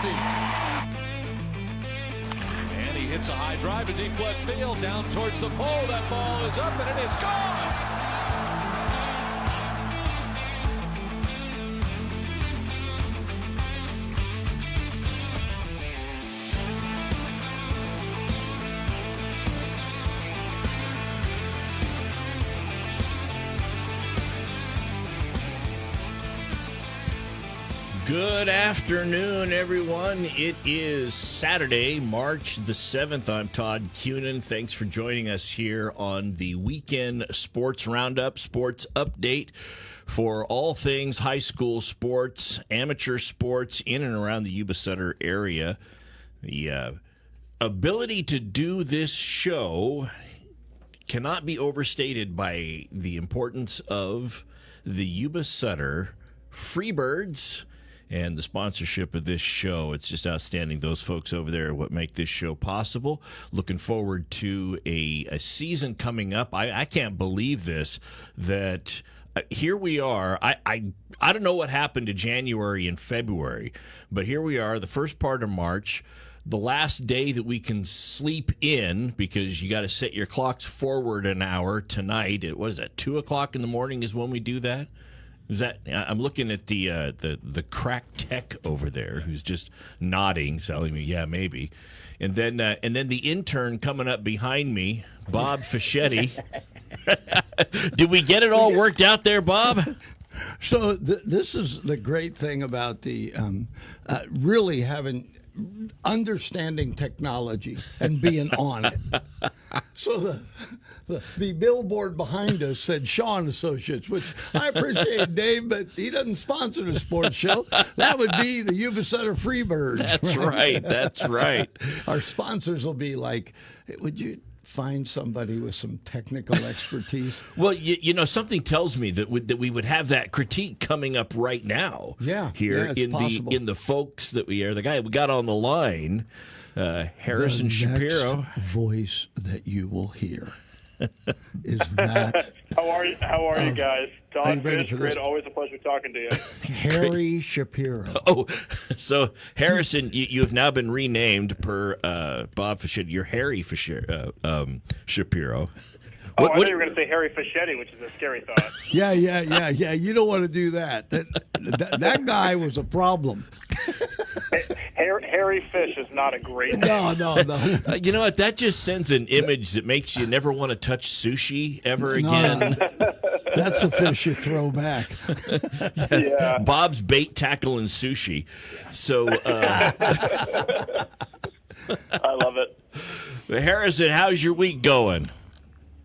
And he hits a high drive to deep left field, down towards the pole. That ball is up and it is gone. Good afternoon, everyone. It is Saturday, March the 7th. I'm Todd Kuhnen. Thanks for joining us here on the weekend sports roundup, sports update for all things high school sports, amateur sports in and around the Yuba Sutter area. The ability to do this show cannot be overstated by the importance of the Yuba Sutter Freebirds and the sponsorship of this show. It's just outstanding. Those folks over there are what make this show possible. Looking forward to a season coming up. I can't believe this, that here we are. I don't know what happened to January and February, but here we are, the first part of March, the last day that we can sleep in, because you got to set your clocks forward an hour tonight. What is that, 2 o'clock in the morning is when we do that? Is that? I'm looking at the crack tech over there who's just nodding, telling me, yeah, maybe. And then the intern coming up behind me, Bob Fischetti. Did we get it all worked out there, Bob? So this is the great thing about the really understanding technology and being on it. So the billboard behind us said Shaw and Associates, which I appreciate, Dave, but he doesn't sponsor the sports show. That would be the Yuba Sutter Freebirds. That's right. That's right. Our sponsors will be like, would you find somebody with some technical expertise? Well, you know, something tells me that we would have that critique coming up right now. Yeah, here it's possible. in the folks that the guy we got on the line, Harrison the Shapiro. Next voice that you will hear is that. How are you guys? Todd, Fish, great. Always a pleasure talking to you. Harry Shapiro. Oh, so Harrison, you have now been renamed per Bob Fischetti. You're Harry Shapiro. I thought you were going to say Harry Fischetti, which is a scary thought. Yeah. You don't want to do that. That guy was a problem. Harry Fish is not a great name. No. You know what? That just sends an image that makes you never want to touch sushi ever again. That's the fish you throw back. Yeah. Bob's bait, tackle, and sushi. So I love it. Harrison, how's your week going?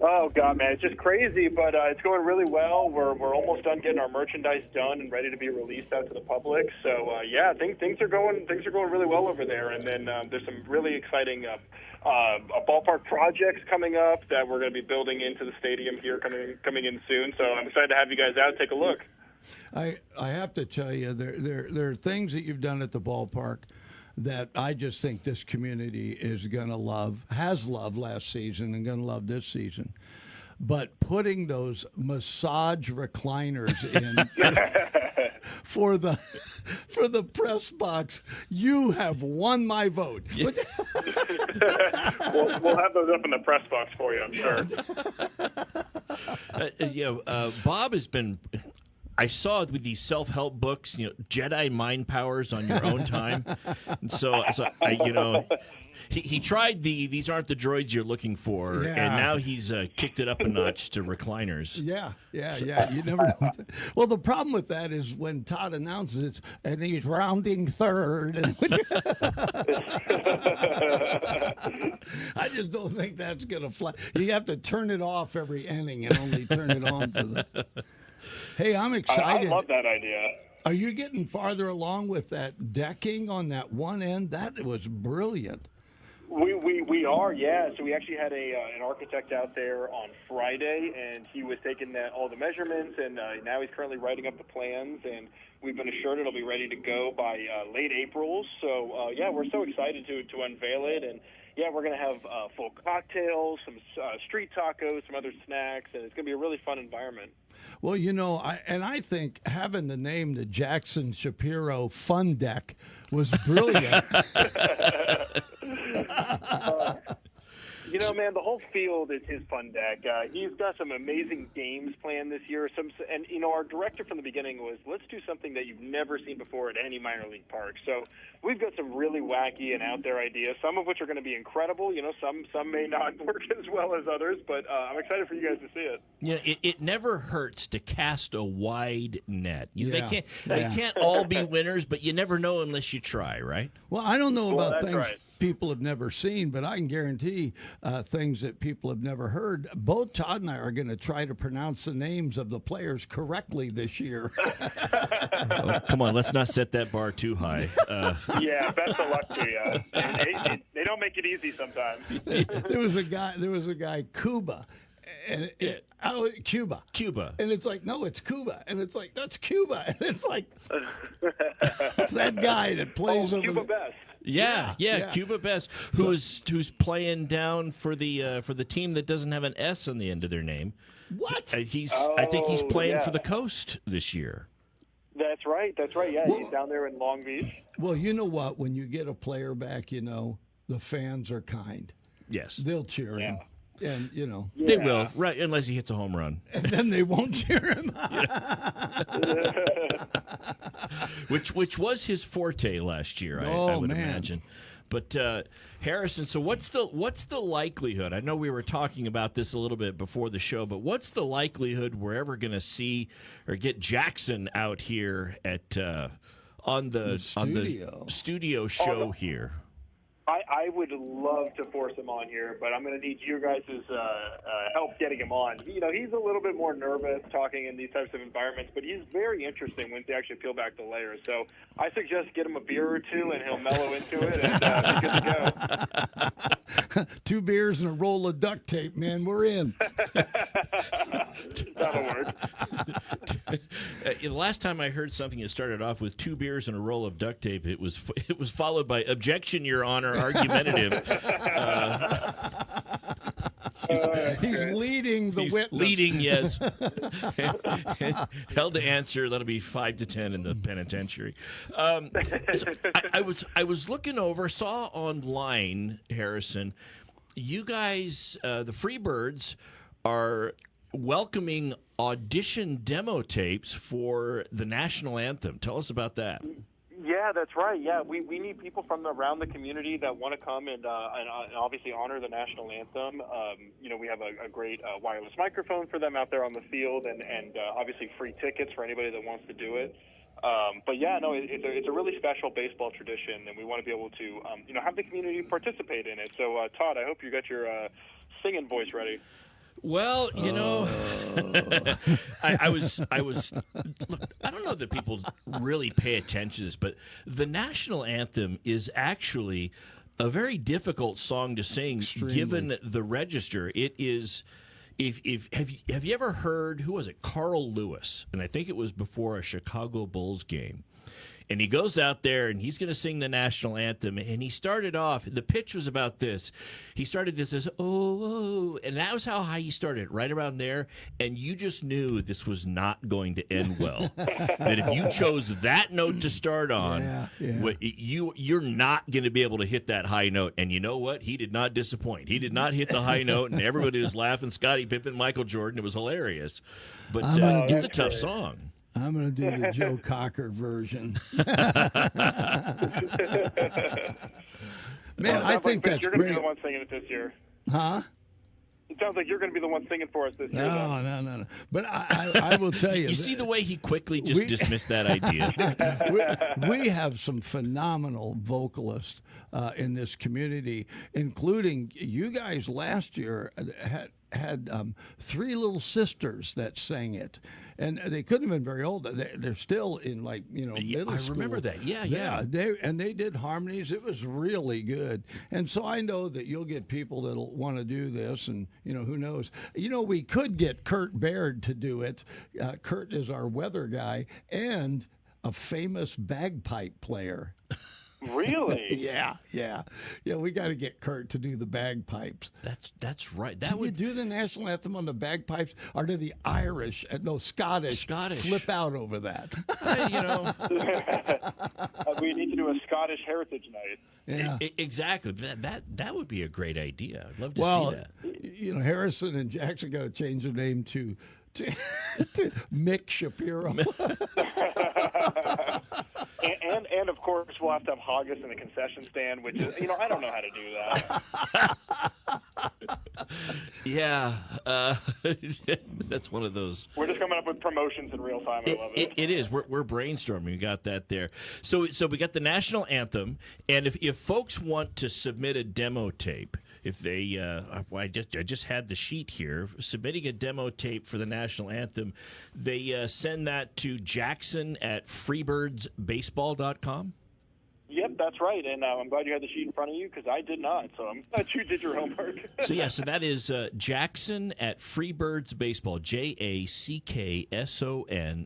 Oh, God, man, it's just crazy, but it's going really well. We're almost done getting our merchandise done and ready to be released out to the public. So, things are going really well over there. And then there's some really exciting ballpark projects coming up that we're going to be building into the stadium here coming in soon. So I'm excited to have you guys out. Take a look. I have to tell you, there are things that you've done at the ballpark that I just think this community is going to love, has loved last season and going to love this season. But putting those massage recliners in for the press box, you have won my vote. We'll have those up in the press box for you, I'm sure. Bob has been. I saw with these self-help books, Jedi mind powers on your own time. And so he tried these aren't the droids you're looking for, and now he's kicked it up a notch to recliners. Yeah. You never know. Well, the problem with that is when Todd announces it, and he's rounding third. I just don't think that's going to fly. You have to turn it off every inning and only turn it on for the. Hey, I'm excited. I love that idea. Are you getting farther along with that decking on that one end? That was brilliant. We are, yeah. So we actually had an architect out there on Friday, and he was taking all the measurements, and now he's currently writing up the plans. And We've been assured it'll be ready to go by late April. So, yeah, we're so excited to unveil it. And, yeah, we're going to have full cocktails, some street tacos, some other snacks, and it's going to be a really fun environment. Well, I think having the name the Jackson Shapiro Fun Deck was brilliant. Man, the whole field is his fun deck. He's got some amazing games planned this year. Our director from the beginning was, let's do something that you've never seen before at any minor league park. So we've got some really wacky and out there ideas, some of which are going to be incredible. Some may not work as well as others, but I'm excited for you guys to see it. Yeah, it never hurts to cast a wide net. Yeah. They can't all be winners, but you never know unless you try, right? Well, I don't know about that's things right. people have never seen, but I can guarantee things that people have never heard. Both Todd and I are going to try to pronounce the names of the players correctly this year. Oh, come on, let's not set that bar too high. Yeah, best of luck to you. They don't make it easy sometimes. There was a guy, Cuba. And Cuba. And it's like, no, it's Cuba. And it's like, that's Cuba. And it's like, it's that guy that plays over Cuba Best. Yeah, Cuba Best, who's playing down for the team that doesn't have an S on the end of their name. What? I think he's playing for the Coast this year. That's right. Yeah, Well, he's down there in Long Beach. Well, you know what? When you get a player back, the fans are kind. Yes, They'll cheer him. And, they will, right? Unless he hits a home run, and then they won't cheer him. which was his forte last year, I would imagine. But Harrison, so what's the likelihood? I know we were talking about this a little bit before the show, but what's the likelihood we're ever going to see or get Jackson out here at on the studio show here? I would love to force him on here, but I'm going to need you guys' help getting him on. He's a little bit more nervous talking in these types of environments, but he's very interesting once you actually peel back the layers. So I suggest get him a beer or two, and he'll mellow into it and be good to go. 2 beers and a roll of duct tape, man. We're in. That'll work. The last time I heard something that started off with 2 beers and a roll of duct tape, it was followed by "Objection, Your Honor," argumentative. He's leading the witness. Leading, yes. Held to answer. That'll be 5 to 10 in the penitentiary. So I was looking over, saw online, Harrison, you guys, the Freebirds, are welcoming audition demo tapes for the national anthem. Tell us about that. Yeah, that's right. Yeah, we need people from around the community that want to come and obviously honor the national anthem. We have a great wireless microphone for them out there on the field, and obviously free tickets for anybody that wants to do it. But yeah, no, it's a really special baseball tradition, and we want to be able to have the community participate in it. So Todd, I hope you got your singing voice ready. Well, I was. Look, I don't know that people really pay attention to this, but the national anthem is actually a very difficult song to sing, given the register. It is. Have you ever heard, who was it? Carl Lewis, and I think it was before a Chicago Bulls game. And he goes out there, and he's going to sing the national anthem. And he started off, the pitch was about this. He started this as, oh, and that was how high he started, right around there. And you just knew this was not going to end well. That if you chose that note to start on, you're not going to be able to hit that high note. And you know what? He did not disappoint. He did not hit the high note, and everybody was laughing. Scottie Pippen, Michael Jordan. It was hilarious. But it's a tough song. I'm going to do the Joe Cocker version. Man, I think that's you're going to great. be the one singing it this year. Huh? It sounds like you're going to be the one singing for us this year. No. But I will tell you. You see the way he quickly just dismissed that idea? We have some phenomenal vocalists in this community, including you guys last year had 3 little sisters that sang it, and they couldn't have been very old. They're still in middle school. I remember that. Yeah. They did harmonies. It was really good, and so I know that you'll get people that'll want to do this, and who knows. We could get Kurt Baird to do it. Kurt is our weather guy, and a famous bagpipe player. Really? Yeah. We got to get Kurt to do the bagpipes. That's right. That Can you would do the national anthem on the bagpipes, or do the Irish, no, Scottish flip out over that? We need to do a Scottish Heritage Night. Yeah. Exactly. That would be a great idea. I'd love to see that. Harrison and Jackson got to change their name to Mick Shapiro. And of course, we'll have to have haggis in the concession stand, which is, I don't know how to do that. Yeah, that's one of those. We're just coming up with promotions in real time. I love it. It is. We're brainstorming. We got that there. So we got the national anthem, and if folks want to submit a demo tape, if they, I just had the sheet here, submitting a demo tape for the national anthem, they send that to Jackson at freebirdsbaseball.com. Yep, that's right. And I'm glad you had the sheet in front of you because I did not. So I'm glad you did your homework. So that is Jackson at Freebirds Baseball, JACKSON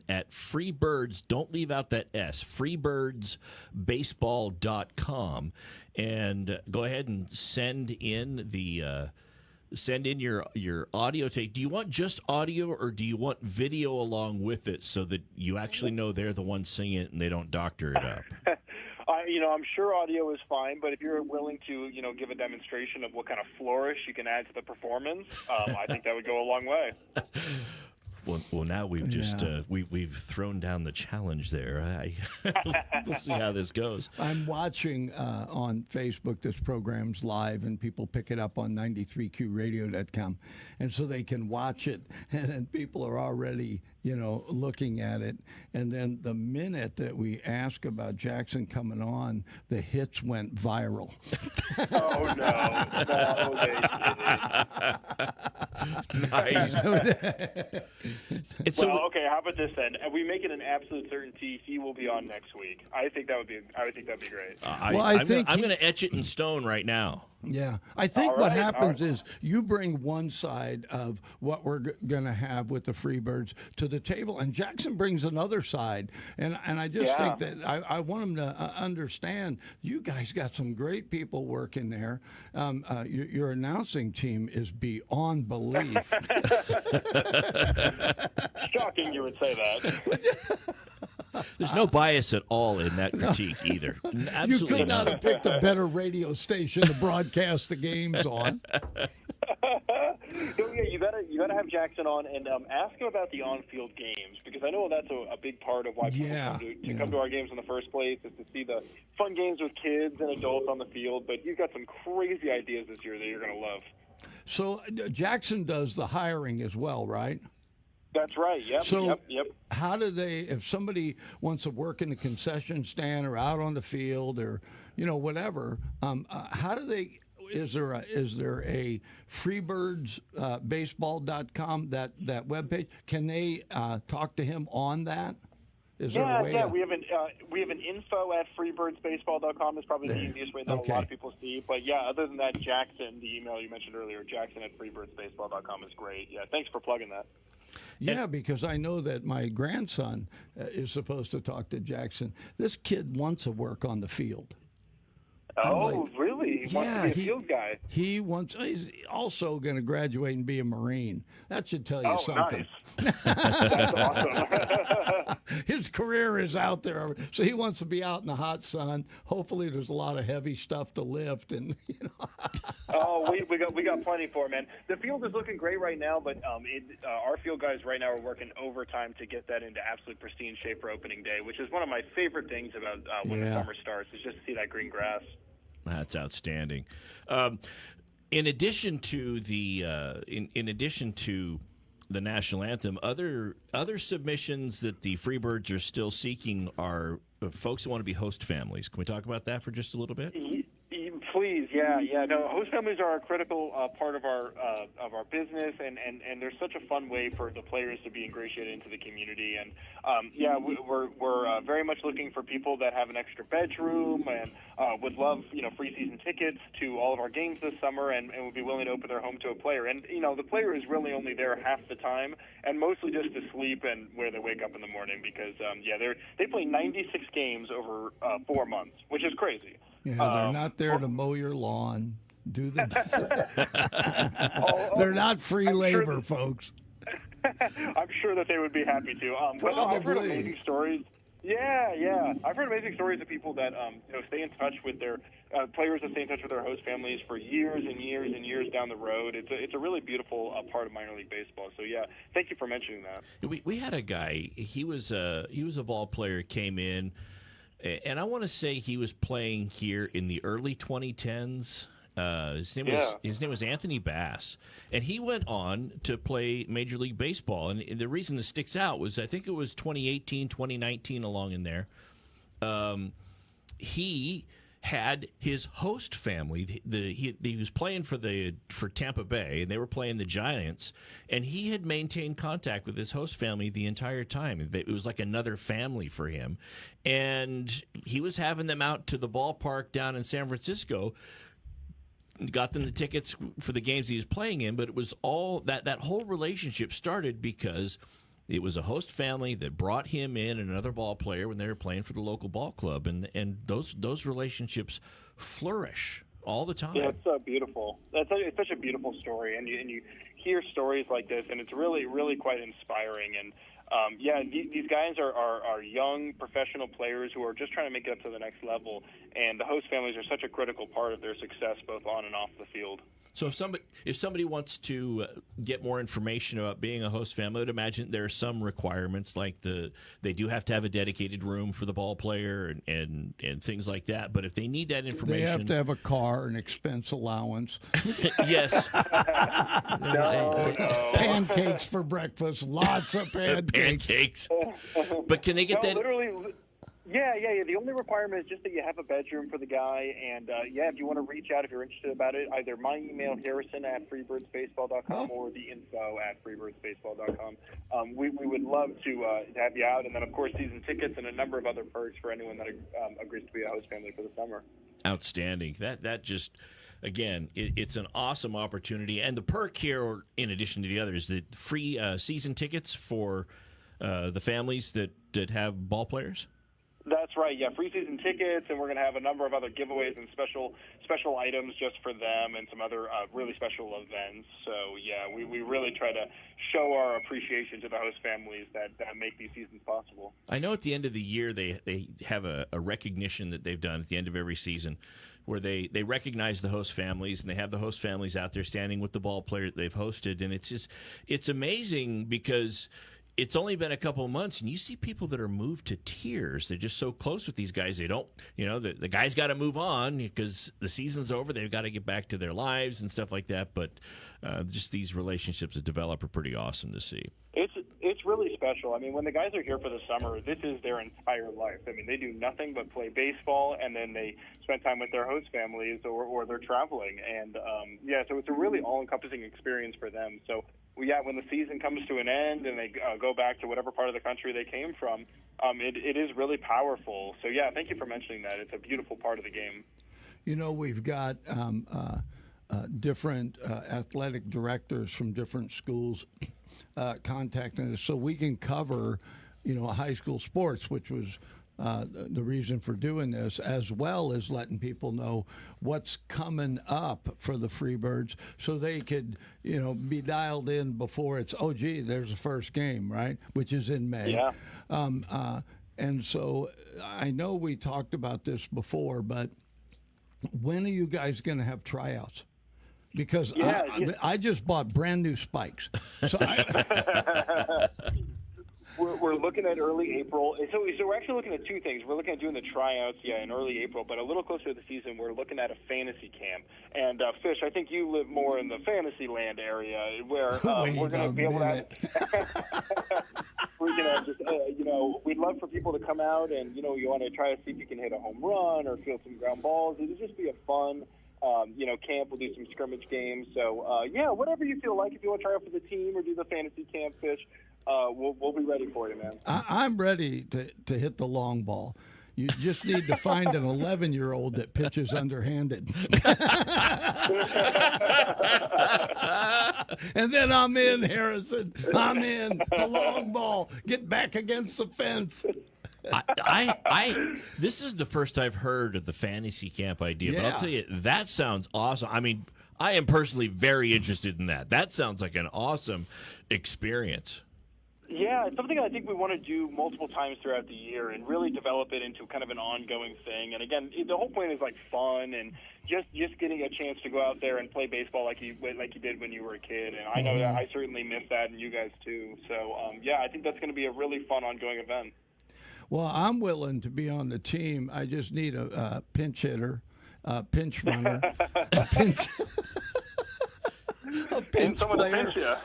at Freebirds. Don't leave out that S, freebirdsbaseball.com. And go ahead and send in your audio tape. Do you want just audio or do you want video along with it so that you actually know they're the ones singing it and they don't doctor it up? I'm sure audio is fine, but if you're willing to, give a demonstration of what kind of flourish you can add to the performance, I think that would go a long way. Well, now we've just we've thrown down the challenge there. We'll see how this goes. I'm watching on Facebook this program's live, and people pick it up on 93qradio.com, and so they can watch it, and then people are already looking at it. And then the minute that we ask about Jackson coming on, the hits went viral. Oh, no, Nice. Okay, how about this then? We make it an absolute certainty he will be on next week. I think that'd be great. I'm going to etch it in stone right now. Yeah. I think what happens is you bring one side of what we're going to have with the Freebirds to the table, and Jackson brings another side. And I just think that I want him to understand you guys got some great people working there. Your announcing team is beyond belief. Shocking you would say that. There's no bias at all in that critique either. Absolutely You could not none. have picked a better radio station to broadcast the games on. So, you gotta have Jackson on and ask him about the on-field games, because I know that's a big part of why people come to our games in the first place, is to see the fun games with kids and adults on the field. But you've got some crazy ideas this year that you're gonna love. So Jackson does the hiring as well, right? That's right. Yep. So yep. How do they, if somebody wants to work in the concession stand or out on the field or whatever, how do they? Is there a freebirdsbaseball.com that webpage? Can they talk to him on that? Is there a way to... we have an info at freebirdsbaseball.com is probably the easiest way that a lot of people see. But other than that, Jackson, the email you mentioned earlier, Jackson at freebirdsbaseball.com is great. Yeah, thanks for plugging that. Yeah, because I know that my grandson is supposed to talk to Jackson. This kid wants to work on the field. Oh, really? He wants to be a field guy. He's also going to graduate and be a Marine. That should tell you something. Nice. That's awesome. His career is out there, so he wants to be out in the hot sun. Hopefully, there's a lot of heavy stuff to lift, and we got plenty for him, man. The field is looking great right now, but our field guys right now are working overtime to get that into absolute pristine shape for opening day, which is one of my favorite things about when the summer starts, is just to see that green grass. That's outstanding. In addition to the national anthem, other submissions that the Freebirds are still seeking are folks who want to be host families. Can we talk about that for just a little bit? Please, yeah. No, host families are a critical part of our business, and they're such a fun way for the players to be ingratiated into the community. And we're very much looking for people that have an extra bedroom and would love free season tickets to all of our games this summer, and would be willing to open their home to a player. And the player is really only there half the time, and mostly just to sleep and where they wake up in the morning because they play 96 games over 4 months, which is crazy. Yeah, they're not there to mow your lawn, do the. They're not free labor, folks. I'm sure that they would be happy to. But no, I've heard amazing stories. Yeah. I've heard amazing stories of people that stay in touch with their players that stay in touch with their host families for years and years and years down the road. It's a really beautiful part of minor league baseball. So yeah, thank you for mentioning that. We had a guy. He was a ball player. Came in. And I want to say he was playing here in the early 2010s. His name was Anthony Bass, and he went on to play Major League Baseball. And the reason this sticks out was I think it was 2018, 2019 along in there. He had his host family. He was playing for Tampa Bay, and they were playing the Giants. And he had maintained contact with his host family the entire time. It was like another family for him. And he was having them out to the ballpark down in San Francisco, got them the tickets for the games he was playing in. But it was all that whole relationship started because it was a host family that brought him in and another ball player when they were playing for the local ball club, and those relationships flourish all the time. Yeah, it's so beautiful. It's such a beautiful story, and you hear stories like this, and it's really, really quite inspiring. And these guys are young professional players who are just trying to make it up to the next level, and the host families are such a critical part of their success both on and off the field. So if somebody wants to get more information about being a host family, I would imagine there are some requirements, like they do have to have a dedicated room for the ball player and things like that. But if they need that information, they have to have a car, an expense allowance. Yes. No. Pancakes for breakfast, lots of pancakes. But can they get that? Literally. Yeah. The only requirement is just that you have a bedroom for the guy. And, if you want to reach out if you're interested about it, either my email, harrison@freebirdsbaseball.com, or the info@freebirdsbaseball.com. We would love to have you out. And then, of course, season tickets and a number of other perks for anyone that agrees to be a host family for the summer. Outstanding. That just, again, it's an awesome opportunity. And the perk here, in addition to the others, the free season tickets for the families that have ball players. That's right. Yeah, free season tickets, and we're going to have a number of other giveaways and special items just for them, and some other really special events. So yeah, we really try to show our appreciation to the host families that make these seasons possible. I know at the end of the year they have a recognition that they've done at the end of every season, where they recognize the host families, and they have the host families out there standing with the ball player that they've hosted, and it's amazing because it's only been a couple of months, and you see people that are moved to tears. They're just so close with these guys. They don't, the guys got to move on because the season's over. They've got to get back to their lives and stuff like that. But just these relationships that develop are pretty awesome to see. It's really special. I mean, when the guys are here for the summer, this is their entire life. I mean, they do nothing but play baseball, and then they spend time with their host families or they're traveling. And, so it's a really all-encompassing experience for them. So, when the season comes to an end and they go back to whatever part of the country they came from, it is really powerful. So, thank you for mentioning that. It's a beautiful part of the game. We've got different athletic directors from different schools contacting us so we can cover, high school sports, which was the reason for doing this, as well as letting people know what's coming up for the Freebirds so they could, be dialed in before it's, there's the first game, right, which is in May. Yeah. And so I know we talked about this before, but when are you guys going to have tryouts? Because I just bought brand new spikes. So We're looking at early April. So we're actually looking at two things. We're looking at doing the tryouts, in early April, but a little closer to the season, we're looking at a fantasy camp. And, Fish, I think you live more in the fantasy land area where we're going to be able to we're going to just, we'd love for people to come out and, you want to try to see if you can hit a home run or field some ground balls. It'd just be a fun camp. We'll do some scrimmage games. So, whatever you feel like. If you want to try out for the team or do the fantasy camp, Fish, we'll be ready for you, man. I'm ready to hit the long ball. You just need to find an 11-year-old that pitches underhanded. And then I'm in, Harrison. I'm in. The long ball. Get back against the fence. This is the first I've heard of the fantasy camp idea, but I'll tell you, that sounds awesome. I mean, I am personally very interested in that. That sounds like an awesome experience. Yeah, it's something I think we want to do multiple times throughout the year and really develop it into kind of an ongoing thing. And again, the whole point is like fun and just getting a chance to go out there and play baseball like you did when you were a kid. And I know that I certainly miss that, and you guys too. So I think that's going to be a really fun ongoing event. Well, I'm willing to be on the team. I just need a pinch hitter, pinch runner, a pinch. A pinch player. Yeah,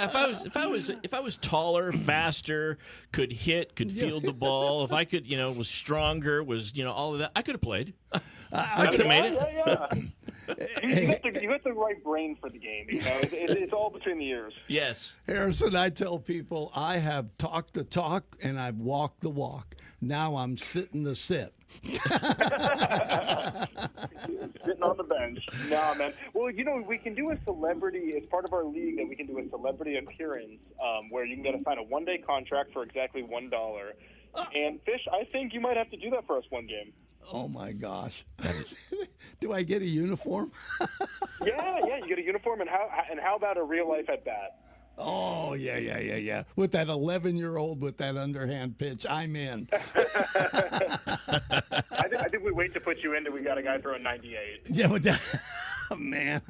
if I was taller, faster, could hit, could field the ball, if I could, was stronger, was all of that, I could have played. I could have made it. Yeah. You got the right brain for the game. It's all between the ears. Yes, Harrison, I tell people I have talked the talk and I've walked the walk. Now I'm sitting the sit. Sitting on the bench. No, man. Well, we can do a celebrity, as part of our league, that we can do a celebrity appearance where you can get assigned a one-day contract for exactly $1. And, Fish, I think you might have to do that for us one game. Oh, my gosh. Do I get a uniform? Yeah, you get a uniform, and how about a real-life at-bat? Oh, yeah. With that 11-year-old with that underhand pitch, I'm in. I think we wait to put you in till we got a guy throwing 98. Yeah, but that, man,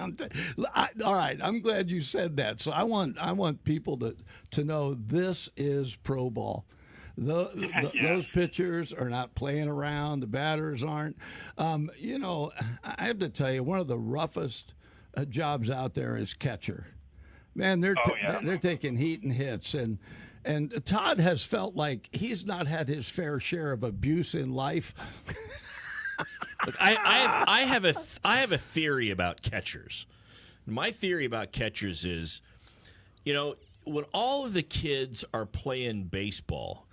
all right. I'm glad you said that. So I want people to know this is pro ball. Those pitchers are not playing around. The batters aren't. I have to tell you, one of the roughest jobs out there is catcher. Man, they're taking heat and hits, and Todd has felt like he's not had his fair share of abuse in life. Look, I have a theory about catchers. My theory about catchers is, when all of the kids are playing baseball,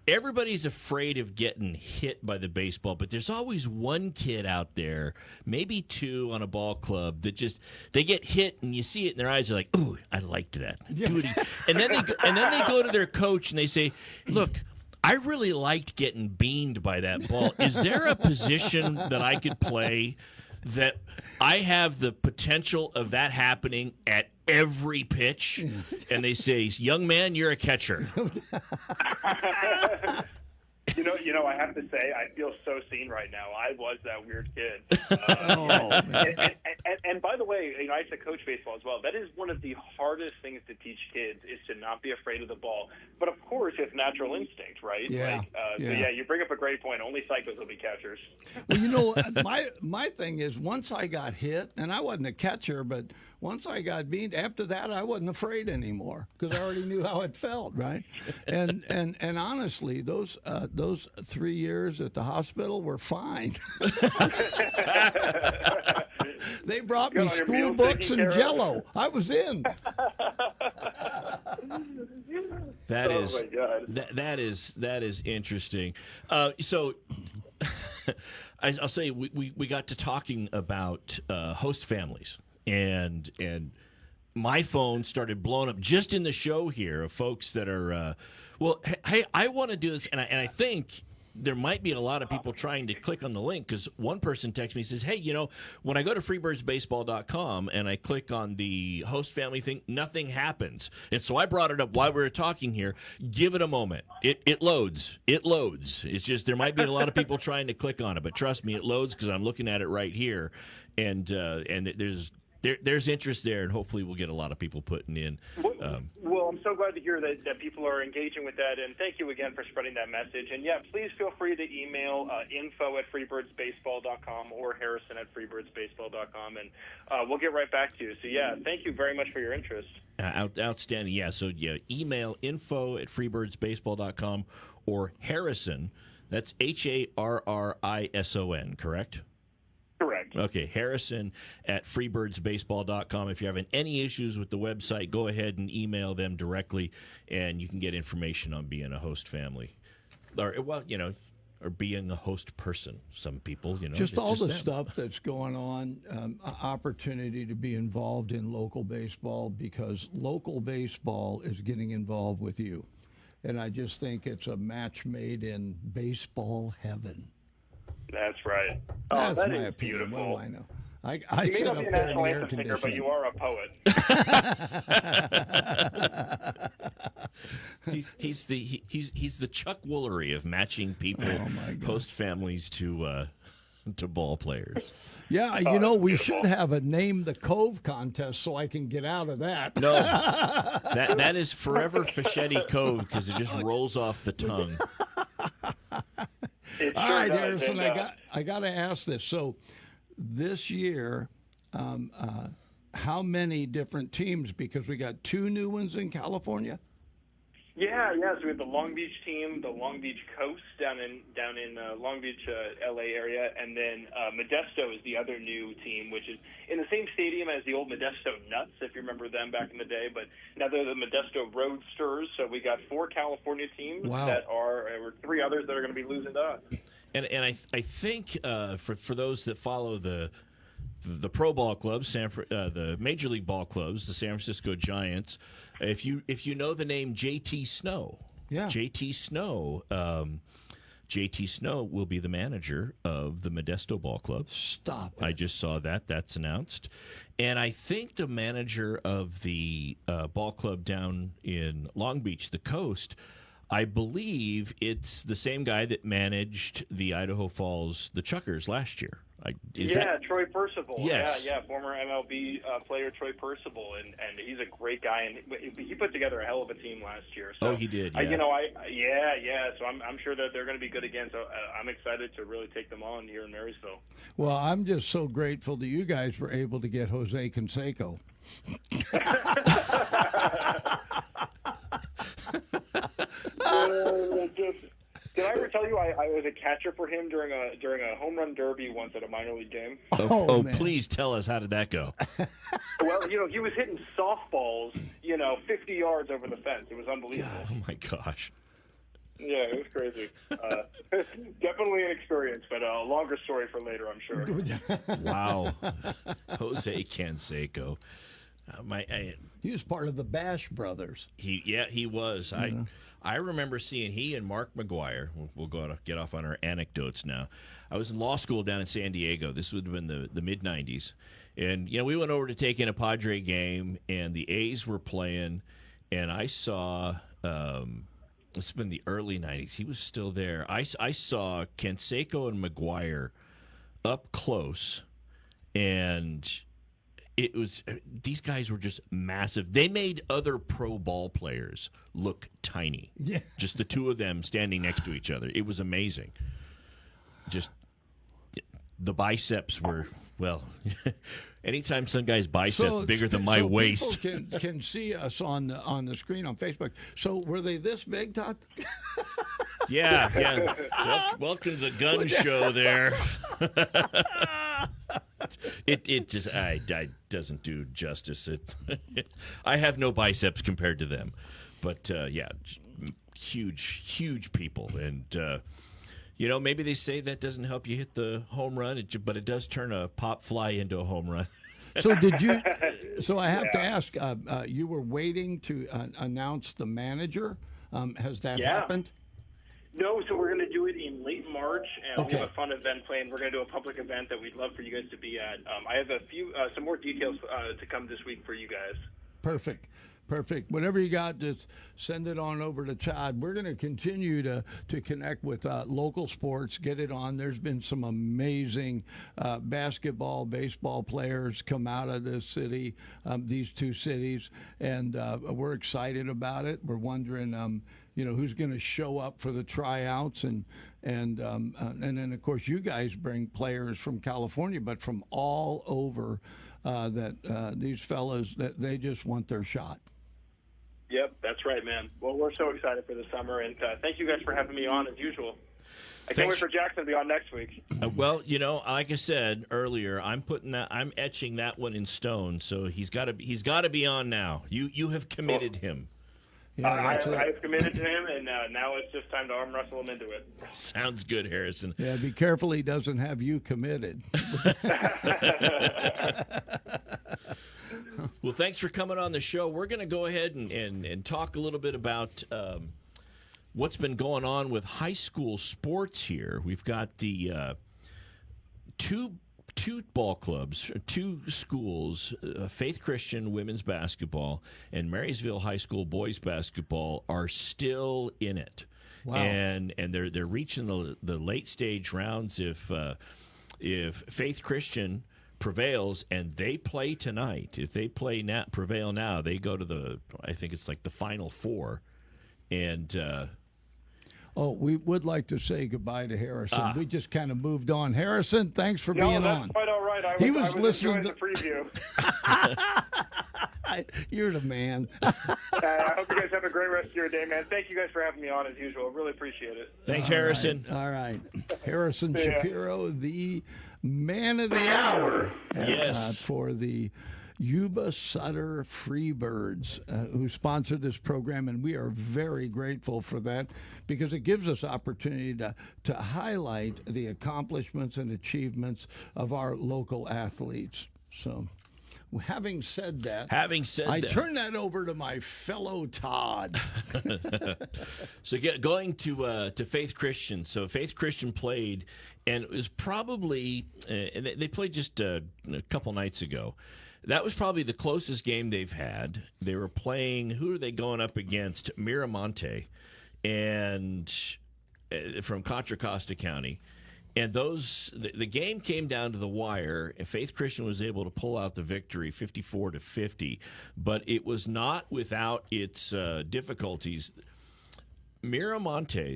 everybody's afraid of getting hit by the baseball, but there's always one kid out there, maybe two on a ball club, that they get hit and you see it in their eyes. They're like, "Ooh, I liked that." Yeah. And then they go to their coach and they say, "Look, I really liked getting beamed by that ball. Is there a position that I could play that I have the potential of that happening at every pitch?" And they say, "Young man, you're a catcher." I have to say, I feel so seen right now. I was that weird kid. And by the way, I used to coach baseball as well. That is one of the hardest things to teach kids, is to not be afraid of the ball. But of course, it's natural instinct, right? Yeah. So you bring up a great point. Only psychos will be catchers. Well, my thing is, once I got hit, and I wasn't a catcher, but once I got beat, after that, I wasn't afraid anymore because I already knew how it felt, right? And honestly, those 3 years at the hospital were fine. They brought me school books and Jell-O. I was in. That is, my God. that is interesting. So I'll say we got to talking about host families, and my phone started blowing up just in the show here of folks that are hey, I want to do this, and I think there might be a lot of people trying to click on the link, because one person texted me and says, "Hey, when I go to freebirdsbaseball.com and I click on the host family thing, nothing happens." And so I brought it up while we were talking here. Give it a moment. It loads. It loads. It's just there might be a lot of people trying to click on it, but trust me, it loads because I'm looking at it right here, and there's interest there, and hopefully we'll get a lot of people putting in. Well, I'm so glad to hear that people are engaging with that, and thank you again for spreading that message. And, please feel free to email info@freebirdsbaseball.com or harrison@freebirdsbaseball.com, and we'll get right back to you. So, thank you very much for your interest. Outstanding. Yeah, so email info@freebirdsbaseball.com or Harrison. That's HARRISON, correct? Correct. Okay, Harrison at freebirdsbaseball.com. If you're having any issues with the website, go ahead and email them directly, and you can get information on being a host family. Or, well, or being a host person. Some people, just all the them. stuff that's going on, opportunity to be involved in local baseball, because local baseball is getting involved with you. And I just think it's a match made in baseball heaven. That's right. That's that my is opinion. beautiful. What do I know? I You may sit not up be a there in national the air anthem singer, but conditioning. you are a poet. He's the Chuck Woolery of matching people, Oh, my God. host families to ball players. Yeah, we should have a Name the Cove contest so I can get out of that. No, that is forever Fischetti Cove because it just rolls off the tongue. It All sure right, does. Harrison, And, I got to ask this. So this year, how many different teams? Because we got 2 new ones in California. Yeah. So we have the Long Beach team, the Long Beach Coast down in Long Beach, LA area, and then Modesto is the other new team, which is in the same stadium as the old Modesto Nuts, if you remember them back in the day. But now they're the Modesto Roadsters. So we got 4 California teams that are, or 3 others that are going to be losing to us. And I think for those that follow the pro ball clubs, the Major League ball clubs, the San Francisco Giants. If you know the name JT Snow, JT Snow will be the manager of the Modesto Ball Club. Stop it. I just saw that. That's announced. And I think the manager of the ball club down in Long Beach, the Coast, I believe it's the same guy that managed the Idaho Falls, the Chuckers last year. Troy Percival. Yes. Yeah, former MLB player Troy Percival, and he's a great guy, and he put together a hell of a team last year. So, he did. Yeah. So I'm sure that they're going to be good again. So I'm excited to really take them on here in Marysville. Well, I'm just so grateful that you guys were able to get Jose Canseco. Did I ever tell you I was a catcher for him during a home run derby once at a minor league game? Oh, man. Please tell us, how did that go? Well, he was hitting softballs, 50 yards over the fence. It was unbelievable. Oh my gosh. Yeah, it was crazy. Definitely an experience, but a longer story for later, I'm sure. Wow. Jose Canseco. He was part of the Bash Brothers. He was. I remember seeing he and Mark McGuire. We'll get off on our anecdotes now. I was in law school down in San Diego. This would have been the mid-'90s. And, we went over to take in a Padre game, and the A's were playing, and I saw it's been the early 90s. He was still there. I saw Canseco and McGuire up close, and these guys were just massive. They made other pro ball players look tiny. Yeah. Just the two of them standing next to each other. It was amazing. Just the biceps were, well, anytime some guy's biceps bigger than my waist. People can see us on the screen on Facebook. So were they this big, Todd? Yeah. Welcome to the gun show there. It just I doesn't do justice. I have no biceps compared to them, but huge people, and maybe they say that doesn't help you hit the home run, but it does turn a pop fly into a home run. So did you? So I have to ask. You were waiting to announce the manager. Has that happened? No, so we're going to do it in late March, and we Okay. have a fun event planned. We're going to do a public event that we'd love for you guys to be at. I have some more details to come this week for you guys. Perfect. Whatever you got, just send it on over to Todd. We're going to continue to connect with local sports, get it on. There's been some amazing basketball, baseball players come out of this city, these 2 cities, and we're excited about it. We're wondering, who's going to show up for the tryouts, and then of course you guys bring players from California, but from all over. These fellas that they just want their shot. Yep, that's right, man. Well, we're so excited for the summer, and thank you guys for having me on as usual. I can't wait for Jackson to be on next week. Well, like I said earlier, I'm etching that one in stone. So he's got to be on now. You have committed him. Yeah, I've committed to him, and now it's just time to arm wrestle him into it. Sounds good, Harrison. Yeah, be careful he doesn't have you committed. Well, thanks for coming on the show. We're going to go ahead and talk a little bit about what's been going on with high school sports here. We've got the two ball clubs, two schools, Faith Christian women's basketball and Marysville High School boys basketball are still in it. Wow. And they're reaching the late stage rounds if Faith Christian prevails and they play tonight. If they prevail now, they go to I think it's like the Final Four. And we would like to say goodbye to Harrison. We just kind of moved on. Harrison, thanks for being that's on. quite all right. I was listening enjoying the preview. You're the man. I hope you guys have a great rest of your day, man. Thank you guys for having me on as usual. Really appreciate it. Thanks, Harrison. All right. Harrison Shapiro, the man of the hour. Yes. For the Yuba Sutter Freebirds, who sponsored this program, and we are very grateful for that because it gives us opportunity to highlight the accomplishments and achievements of our local athletes. So, having said that, I turn that over to my fellow Todd. So going to Faith Christian. So Faith Christian played, and it was probably and they played just a couple nights ago. That was probably the closest game they've had. They were playing, who are they going up against? Miramonte, and from Contra Costa County. And the game came down to the wire, and Faith Christian was able to pull out the victory 54-50, but it was not without its difficulties. Miramonte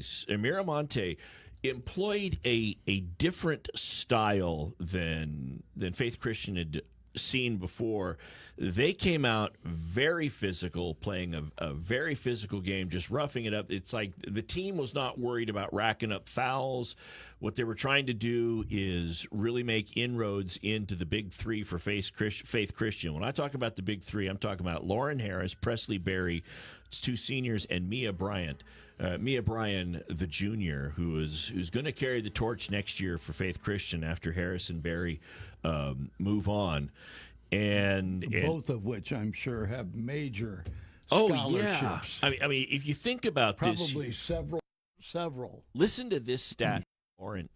employed a different style than Faith Christian had seen before. They came out very physical, playing a very physical game, just roughing it up. It's like the team was not worried about racking up fouls. What they were trying to do is really make inroads into the big three for Faith Christian. When I talk about the big three, I'm talking about Lauren Harris, Presley Berry, two seniors, and Mia Bryant. Mia Bryan, the junior, who's going to carry the torch next year for Faith Christian after Harris and Berry move on, and both of which I'm sure have major scholarships. Yeah. I mean, if you think about probably several. Listen to this stat, Lauren.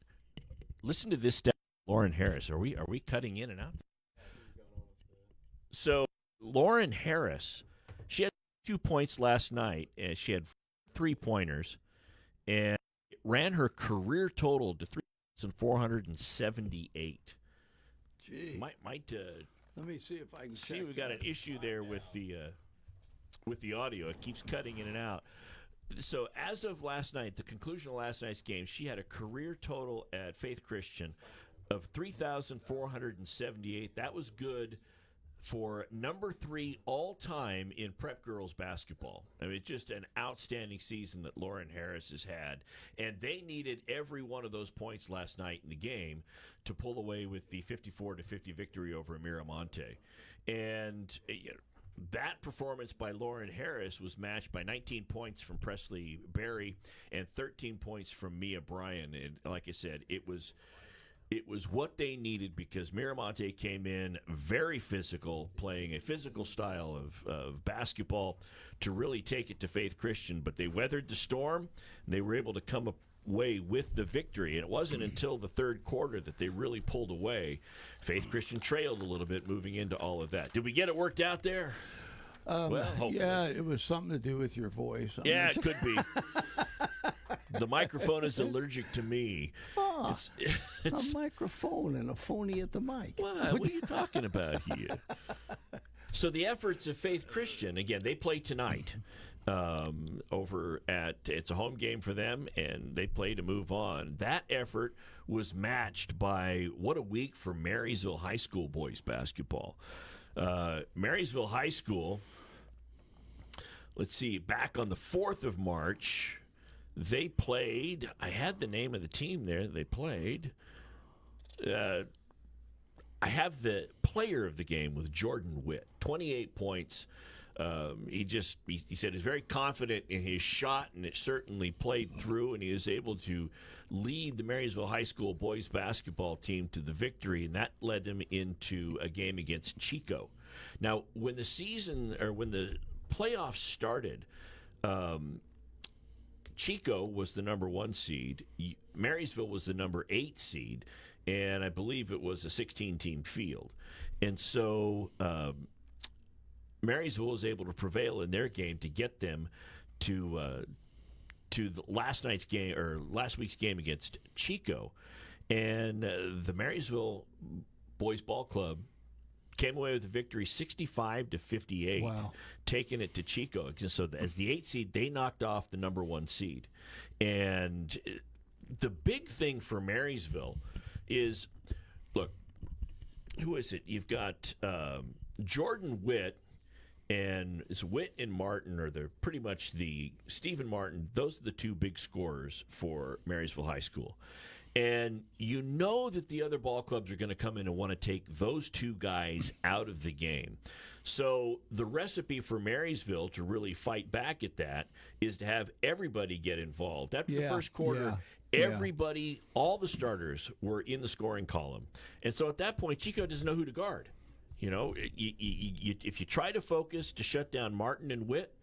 Listen to this stat, Lauren Harris. Are we cutting in and out? So Lauren Harris, she had 2 points last night, and she had 3-pointers, and it ran her career total to 3,478. Gee. Might let me see if I can see. We've got an issue there with the audio. It keeps cutting in and out. So as of last night, the conclusion of last night's game, she had a career total at Faith Christian of 3,478. That was good for number 3 all-time in prep girls basketball. I mean, it's just an outstanding season that Lauren Harris has had. And they needed every one of those points last night in the game to pull away with the 54-50 victory over Miramonte. And that performance by Lauren Harris was matched by 19 points from Presley Berry and 13 points from Mia Bryan. And like I said, it was what they needed because Miramonte came in very physical, playing a physical style of basketball to really take it to Faith Christian. But they weathered the storm, and they were able to come away with the victory. And it wasn't until the third quarter that they really pulled away. Faith Christian trailed a little bit moving into all of that. Did we get it worked out there? Well, hopefully. Yeah, it was something to do with your voice. Yeah, it could be. The microphone is allergic to me. Oh, it's a microphone and a phony at the mic. What are you talking about here? So the efforts of Faith Christian, again, they play tonight over at, it's a home game for them, and they play to move on. That effort was matched by what a week for Marysville High School boys basketball. Marysville High School, let's see, back on the 4th of March, they played. I had the name of the team there. They played. I have the player of the game with Jordan Witt, 28 points. He said he's very confident in his shot, and it certainly played through, and he was able to lead the Marysville High School boys basketball team to the victory, and that led them into a game against Chico. Now, when the playoffs started, Chico was the number 1 seed. Marysville was the number 8 seed, and I believe it was a 16-team field. And so Marysville was able to prevail in their game to get them to the last week's game against Chico, and the Marysville Boys Ball Club came away with a victory, 65-58, Wow. taking it to Chico. So as the 8 seed, they knocked off the number 1 seed, and the big thing for Marysville is, look, who is it? You've got Jordan Witt. And it's Witt and Martin are pretty much Stephen Martin. Those are the 2 big scorers for Marysville High School. And you know that the other ball clubs are going to come in and want to take those 2 guys out of the game. So the recipe for Marysville to really fight back at that is to have everybody get involved. After the first quarter, everybody, all the starters were in the scoring column. And so at that point, Chico doesn't know who to guard. You know, if you try to focus to shut down Martin and Witt,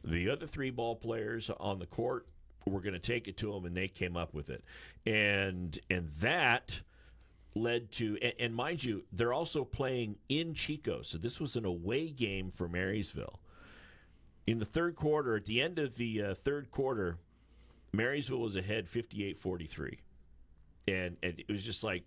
the other 3 ball players on the court were going to take it to them, and they came up with it. And that led to, and mind you, they're also playing in Chico, so this was an away game for Marysville. In the third quarter, at the end of the third quarter, Marysville was ahead 58-43. And it was just like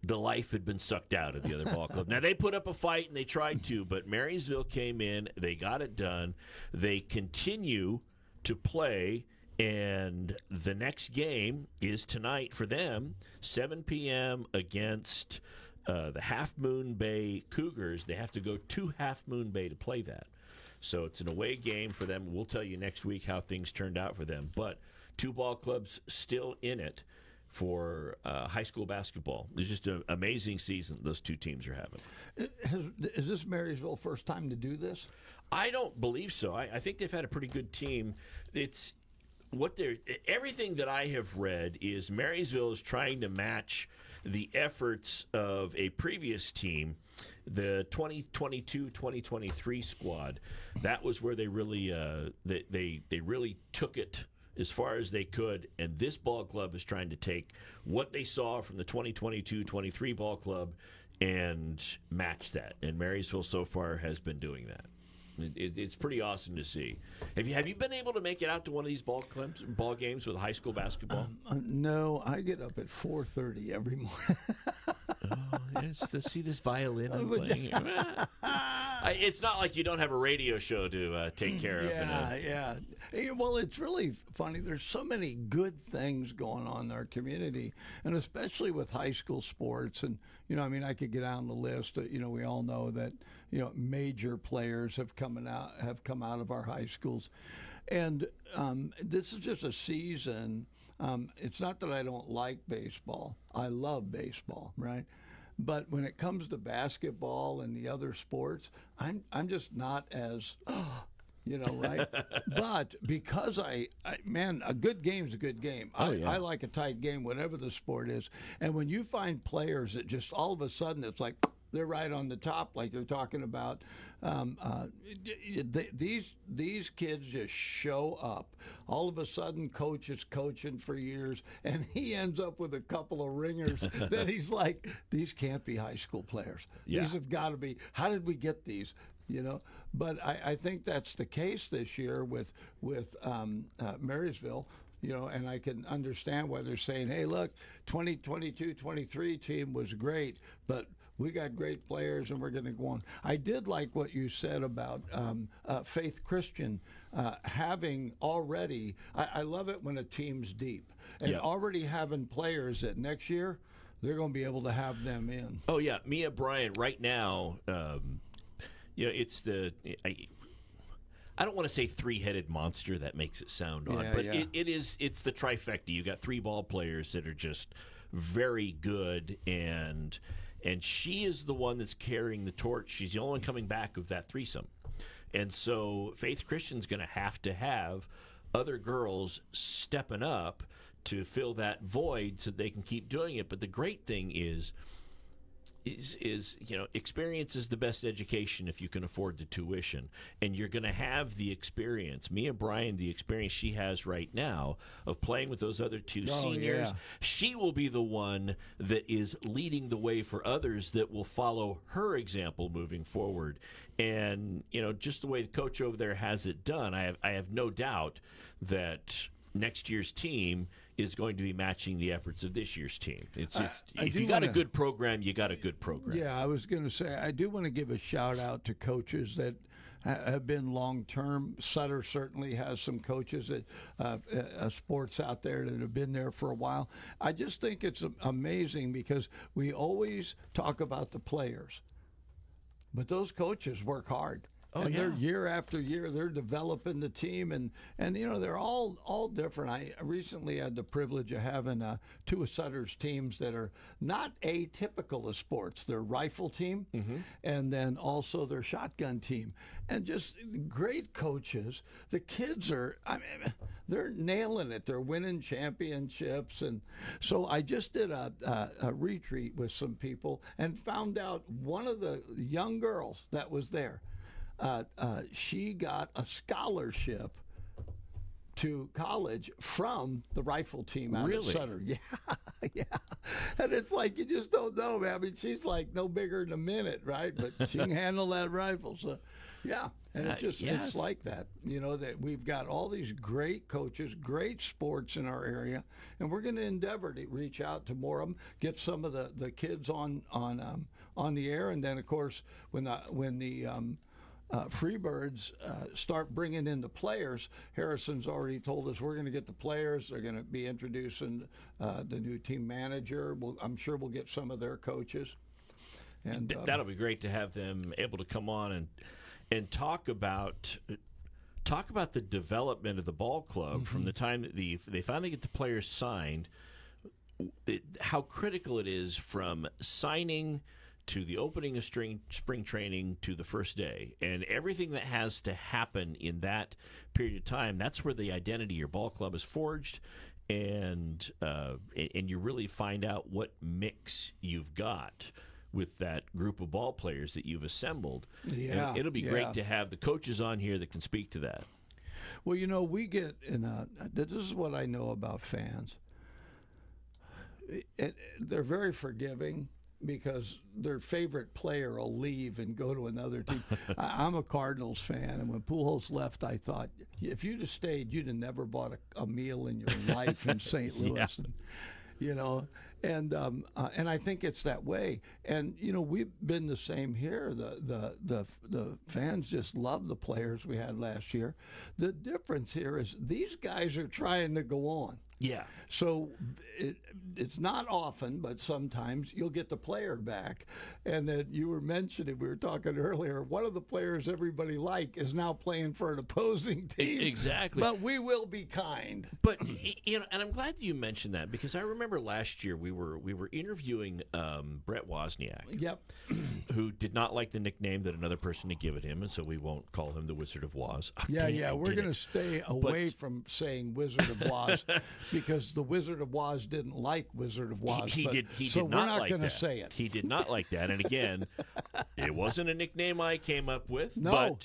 the life had been sucked out of the other ball club. Now, they put up a fight, and they tried to, but Marysville came in. They got it done. They continue to play, and the next game is tonight for them, 7 p.m. against the Half Moon Bay Cougars. They have to go to Half Moon Bay to play that. So it's an away game for them. We'll tell you next week how things turned out for them. But 2 ball clubs still in it for high school basketball. It's just an amazing season those 2 teams are having. Is this Marysville first time to do this? I don't believe so. I think they've had a pretty good team. It's everything that I have read is Marysville is trying to match the efforts of a previous team, the 2022-2023 squad. That was where they really they really took it as far as they could, and this ball club is trying to take what they saw from the 2022-23 ball club and match that. And Marysville so far has been doing that. It's pretty awesome to see. Have you been able to make it out to one of these ball games with high school basketball? No, I get up at 4:30 every morning. Oh, yes, to see this violin I'm playing. It's not like you don't have a radio show to take care of. Yeah. Well, it's really funny. There's so many good things going on in our community, and especially with high school sports. And I could get down the list. We all know that major players have come out of our high schools, and this is just a season. It's not that I don't like baseball. I love baseball, right? But when it comes to basketball and the other sports, I'm just not as, right? But because a good game's a good game. I like a tight game, whatever the sport is. And when you find players that just all of a sudden it's like they're right on the top, like you're talking about. These kids just show up. All of a sudden, coach is coaching for years, and he ends up with a couple of ringers that he's like, these can't be high school players. Yeah. These have got to be. How did we get these? But I think that's the case this year with Marysville. And I can understand why they're saying, hey, look, 2022-23 team was great, but we got great players and we're going to go on. I did like what you said about Faith Christian having already, I love it when a team's deep, and already having players that next year they're going to be able to have them in. Oh, yeah. Mia Bryant right now, it's I don't want to say three-headed monster. That makes it sound odd, but it's the trifecta. You got three ball players that are just very good, and she is the one that's carrying the torch. She's the only one coming back of that threesome, and so Faith Christian's going to have other girls stepping up to fill that void so they can keep doing it. But the great thing is experience is the best education if you can afford the tuition, and you're going to have the experience. Mia Bryan, the experience she has right now of playing with those other two seniors, she will be the one that is leading the way for others that will follow her example moving forward. And just the way the coach over there has it done, I have no doubt that next year's team is going to be matching the efforts of this year's team. If you got a good program, you got a good program. Yeah, I was going to say, I do want to give a shout out to coaches that have been long term. Sutter certainly has some coaches at sports out there that have been there for a while. I just think it's amazing because we always talk about the players, but those coaches work hard. They're year after year, they're developing the team, and they're all different. I recently had the privilege of having two of Sutter's teams that are not atypical of sports. Their rifle team, and then also their shotgun team, and just great coaches. The kids they're nailing it. They're winning championships, and so I just did a retreat with some people and found out one of the young girls that was there. She got a scholarship to college from the rifle team out of Sutter. Yeah, yeah. And it's like you just don't know, man. I mean, she's like no bigger than a minute, right? But she can handle that rifle. So, yeah. And it's like that, that we've got all these great coaches, great sports in our area, and we're going to endeavor to reach out to more of them, get some of the kids on the air, and then of course when the Freebirds start bringing in the players. Harrison's already told us we're going to get the players. They're going to be introducing the new team manager. I'm sure we'll get some of their coaches. And that'll be great to have them able to come on and talk about the development of the ball club from the time that they finally get the players signed. How critical it is from signing to the opening of spring training to the first day, and everything that has to happen in that period of time. That's where the identity of your ball club is forged, and you really find out what mix you've got with that group of ball players that you've assembled. Yeah, and it'll be great to have the coaches on here that can speak to that. Well, we get this is what I know about fans. They're very forgiving, because their favorite player will leave and go to another team. I'm a Cardinals fan, and when Pujols left, I thought, if you'd have stayed, you'd have never bought a meal in your life in St. Louis. And, and I think it's that way. And we've been the same here. The fans just love the players we had last year. The difference here is these guys are trying to go on. Yeah. So it's not often, but sometimes you'll get the player back. And then you were mentioning, we were talking earlier, one of the players everybody liked is now playing for an opposing team. Exactly. But we will be kind. But, and I'm glad that you mentioned that, because I remember last year we were interviewing Brett Wozniak. Yep. Who did not like the nickname that another person had given him, and so we won't call him the Wizard of Woz. Yeah. We're going to stay away from saying Wizard of Woz. Because the Wizard of Woz didn't like Wizard of Woz. He did so not we're not like going to that. say it. He did not like that. And again, it wasn't a nickname I came up with. No,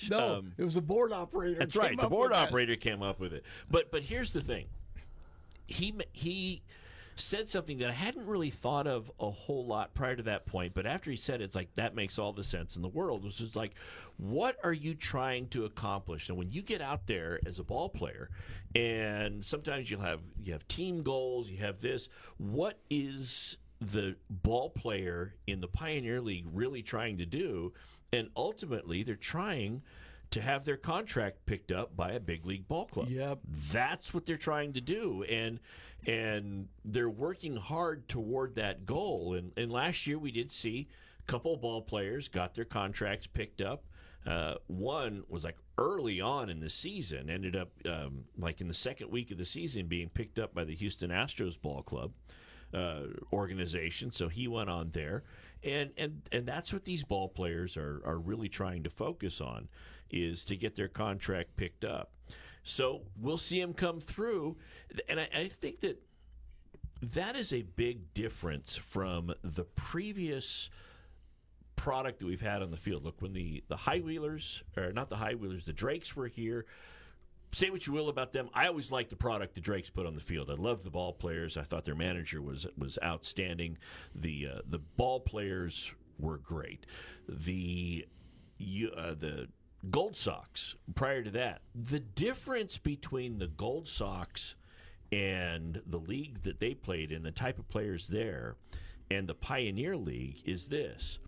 it was a board operator. That's right. The board operator came up with it. But here's the thing. He said something that I hadn't really thought of a whole lot prior to that point, but after he said it, it's like, that makes all the sense in the world. It was just like, what are you trying to accomplish? And when you get out there as a ball player, and sometimes you have team goals, you have this, what is the ball player in the Pioneer League really trying to do? And ultimately, they're trying to have their contract picked up by a big league ball club. Yep. That's what they're trying to do. And they're working hard toward that goal. And last year we did see a couple of ball players got their contracts picked up. One was like early on in the season, ended up like in the second week of the season being picked up by the Houston Astros ball club organization. So he went on there. And that's what these ball players are really trying to focus on, is to get their contract picked up. So we'll see him come through. And I think that is a big difference from the previous product that we've had on the field. Look, when the high wheelers, or not the high wheelers, the Drakes were here. Say what you will about them. I always liked the product the Drakes put on the field. I loved the ball players. I thought their manager was outstanding. The ball players were great. The Gold Sox, prior to that, the difference between the Gold Sox and the league that they played in, the type of players there, and the Pioneer League is this.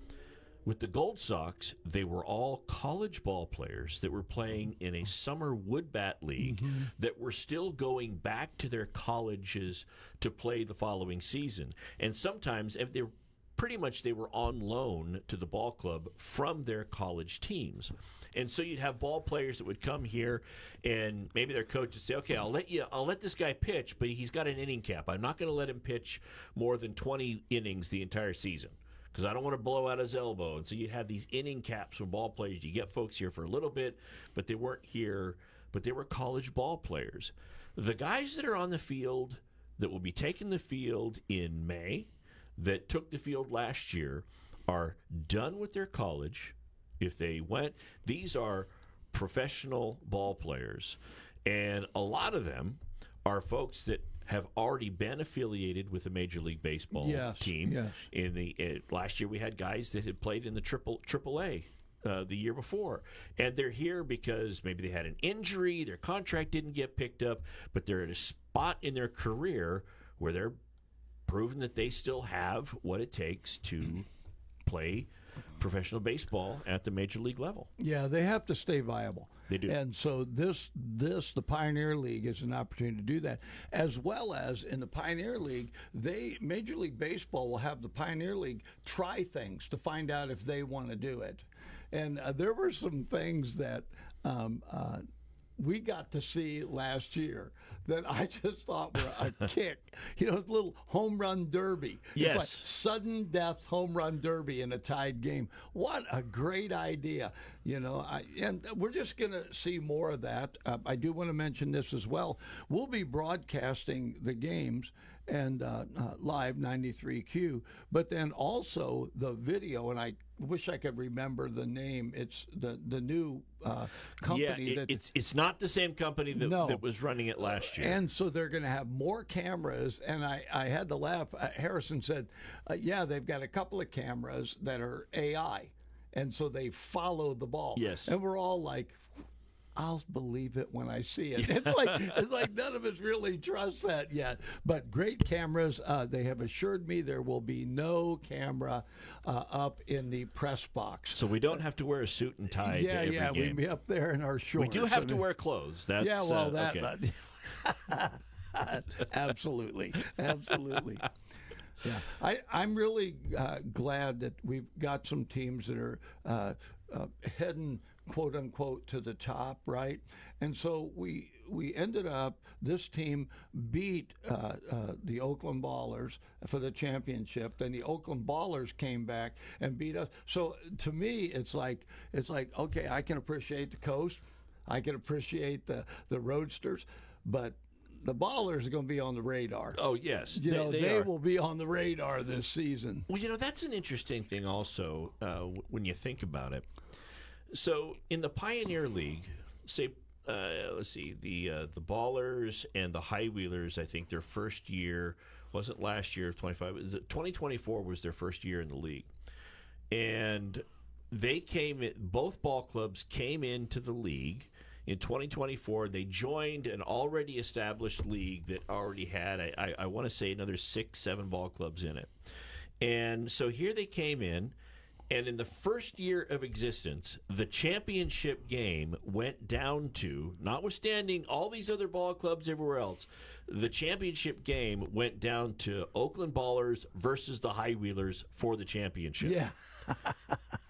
With the Gold Sox, they were all college ball players that were playing in a summer wood bat league that were still going back to their colleges to play the following season. And sometimes they were on loan to the ball club from their college teams. And so you'd have ball players that would come here, and maybe their coach would say, okay, I'll let this guy pitch, but he's got an inning cap. I'm not going to let him pitch more than 20 innings the entire season, because I don't want to blow out his elbow. And so you'd have these inning caps for ball players. You get folks here for a little bit, but they weren't here, but they were college ball players. The guys that are on the field that will be taking the field in May, that took the field last year, are done with their college. If they went, these are professional ball players. And a lot of them are folks that have already been affiliated with a Major League Baseball team. Yes. In the last year, we had guys that had played in the AAA the year before, and they're here because maybe they had an injury, their contract didn't get picked up, but they're at a spot in their career where they're proven that they still have what it takes to play professional baseball at the Major League level. Yeah, they have to stay viable. They do. And so the Pioneer League is an opportunity to do that, as well as in the Pioneer League, Major League Baseball will have the Pioneer League try things to find out if they want to do it. And there were some things that we got to see last year that I just thought were a kick. You know, it's a little home run derby. Yes. It's like sudden death home run derby in a tied game. What a great idea. You know, and we're just going to see more of that. I do want to mention this as well. We'll be broadcasting the games and live 93Q, but then also the video, and I wish I could remember the name. It's the new company. Yeah, it's not the same company that was running it last year. And so they're going to have more cameras, and I had to laugh. Harrison said, yeah, they've got a couple of cameras that are AI, and so they follow the ball. Yes. And we're all like, I'll believe it when I see it. It's like none of us really trust that yet. But great cameras. They have assured me there will be no camera up in the press box. So we don't have to wear a suit and tie to every game. We'd be up there in our shorts. We do have to wear clothes. That's, okay. Absolutely. Yeah, I'm really glad that we've got some teams that are heading, quote unquote, to the top, right? And so we ended up, this team beat the Oakland Ballers for the championship. Then the Oakland Ballers came back and beat us. So to me, it's like okay, I can appreciate the Coast, I can appreciate the Roadsters, but the Ballers are going to be on the radar. Oh, yes. They will be on the radar this season. Well, that's an interesting thing also when you think about it. So in the Pioneer League, say, let's see, the Ballers and the High Wheelers, I think their first year wasn't last year, 2024 was their first year in the league. And both ball clubs came into the league. In 2024, they joined an already established league that already had, I want to say, another 6-7 ball clubs in it. And so here they came in, And in the first year of existence, the championship game went down to, notwithstanding all these other ball clubs everywhere else, the championship game went down to Oakland Ballers versus the High Wheelers for the championship. Yeah.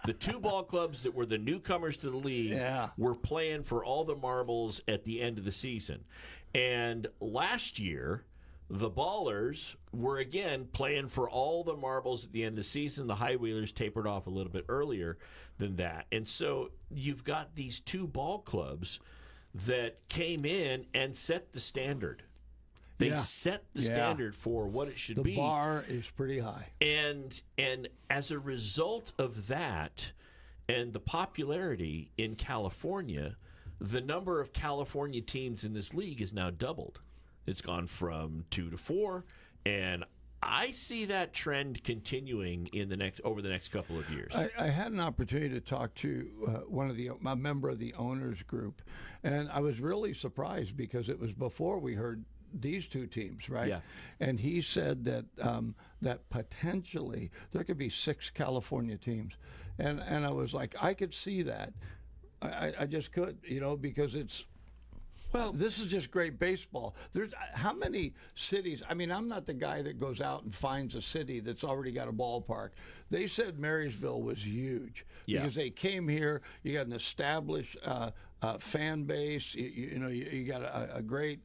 The two ball clubs that were the newcomers to the league were playing for all the marbles at the end of the season. And last year, the Ballers were again playing for all the marbles at the end of the season. The High Wheelers tapered off a little bit earlier than that. And so you've got these two ball clubs that came in and set the standard. They set the standard for what it should be. The bar is pretty high. And as a result of that and the popularity in California, the number of California teams in this league is now doubled. It's gone from 2 to 4, and I see that trend continuing over the next couple of years. I had an opportunity to talk to a member of the owners group, and I was really surprised because it was before we heard these two teams, right? Yeah. And he said that that potentially there could be 6 California teams, and I was like, I could see that. I just could, because it's. Well, this is just great baseball. There's how many cities? I mean, I'm not the guy that goes out and finds a city that's already got a ballpark. They said Marysville was huge because they came here. You got an established fan base. You got a great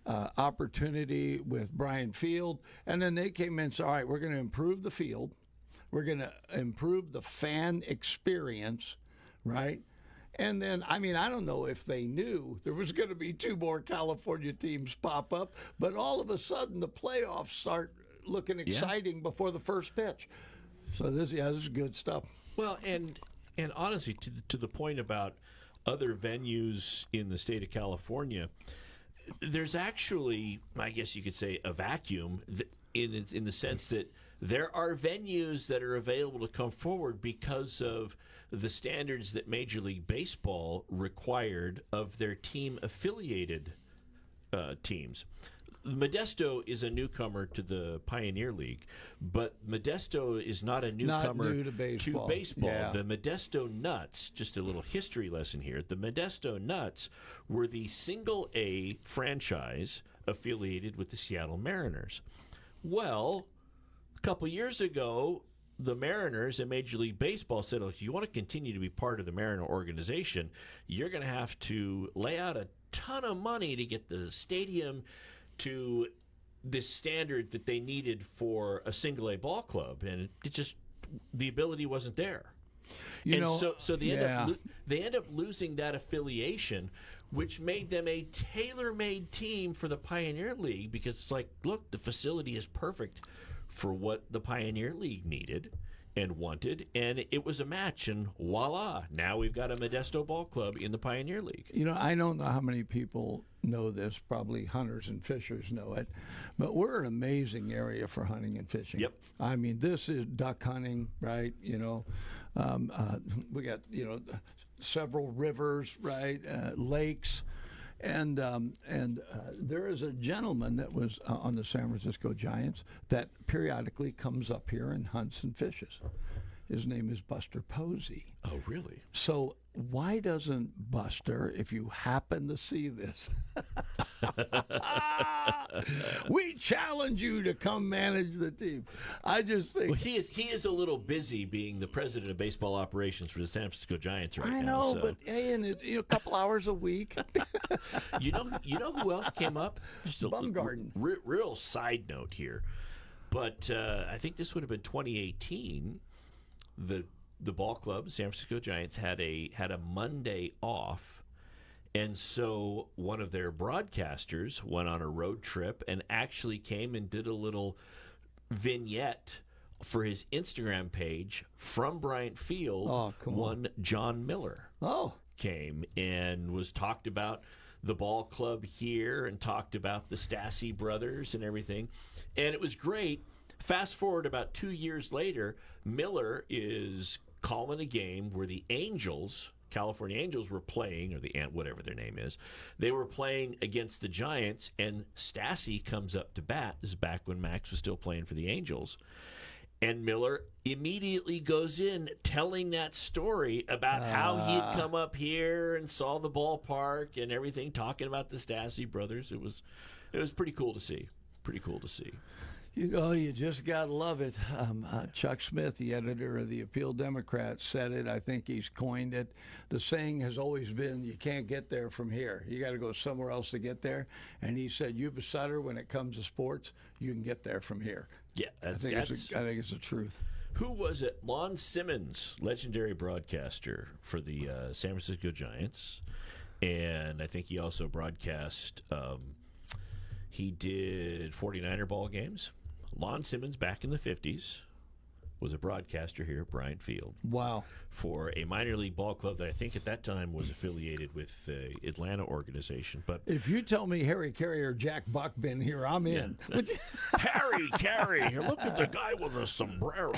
opportunity with Brian Field, and then they came in and said, all right, we're going to improve the field. We're going to improve the fan experience, right? And then, I don't know if they knew there was going to be 2 more California teams pop up, but all of a sudden the playoffs start looking exciting before the first pitch. So this is good stuff. Well, and honestly, to the point about other venues in the state of California, there's actually, I guess you could say, a vacuum in the sense that there are venues that are available to come forward because of the standards that Major League Baseball required of their team-affiliated teams. Modesto is a newcomer to the Pioneer League, but Modesto is not a newcomer to baseball. Yeah. The Modesto Nuts, just a little history lesson here, the Modesto Nuts were the single-A franchise affiliated with the Seattle Mariners. Well, a couple years ago, the Mariners and Major League Baseball said, look, if you want to continue to be part of the Mariner organization, you're going to have to lay out a ton of money to get the stadium to this standard that they needed for a single-A ball club. And it just, the ability wasn't there. So they end up losing that affiliation, which made them a tailor-made team for the Pioneer League because it's like, look, the facility is perfect for what the Pioneer League needed and wanted, and it was a match, and voila, now we've got a Modesto ball club in the Pioneer League. I don't know how many people know this, probably hunters and fishers know it, but we're an amazing area for hunting and fishing. Yep. I mean, this is duck hunting, right? We got, several rivers, right? Lakes. And there is a gentleman that was on the San Francisco Giants that periodically comes up here and hunts and fishes. His name is Buster Posey. Oh, really? So why doesn't Buster, if you happen to see this, we challenge you to come manage the team. I just think he is a little busy being the president of baseball operations for the San Francisco Giants right now. I know, but hey, and it's a couple hours a week. You know who else came up? Just a Bumgarden. Real side note here, but I think this would have been 2018. The ball club, San Francisco Giants, had a Monday off, and so one of their broadcasters went on a road trip and actually came and did a little vignette for his Instagram page from Bryant Field. Oh, come on. One John Miller came and was talked about the ball club here and talked about the Stassi brothers and everything, and it was great. Fast forward about 2 years later, Miller is calling a game where the Angels, California Angels, were playing, or the whatever their name is, they were playing against the Giants, and Stassi comes up to bat. This is back when Max was still playing for the Angels. And Miller immediately goes in telling that story about how he had come up here and saw the ballpark and everything, talking about the Stassi brothers. It was pretty cool to see. Pretty cool to see. You know, you just got to love it. Chuck Smith, the editor of the Appeal Democrat, said it. I think he's coined it. The saying has always been, you can't get there from here. You got to go somewhere else to get there. And he said, Yuba Sutter, when it comes to sports, you can get there from here. Yeah, I think it's the truth. Who was it? Lon Simmons, legendary broadcaster for the San Francisco Giants. And I think he also broadcast, he did 49er ball games. Lon Simmons, back in the 50s, was a broadcaster here at Bryant Field. Wow. For a minor league ball club that I think at that time was affiliated with the Atlanta organization. But if you tell me Harry Carey or Jack Buck been here, I'm in. Harry Carey, look at the guy with a sombrero.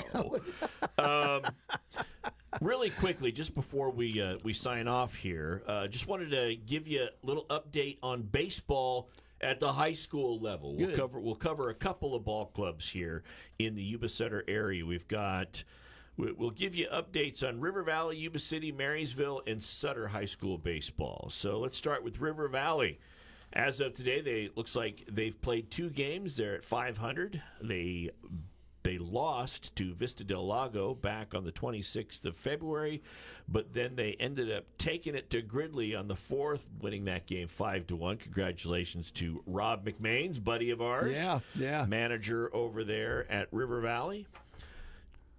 Really quickly, just before we sign off here, just wanted to give you a little update on baseball at the high school level. We'll cover a couple of ball clubs here in the Yuba Sutter area. We'll give you updates on River Valley, Yuba City, Marysville, and Sutter High School baseball. So let's start with River Valley. As of today, looks like they've played 2 games. They're at 500. They lost to Vista del Lago back on the 26th of February, but then they ended up taking it to Gridley on the 4th, winning that game 5-1. Congratulations to Rob McMains, buddy of ours. Yeah. Manager over there at River Valley.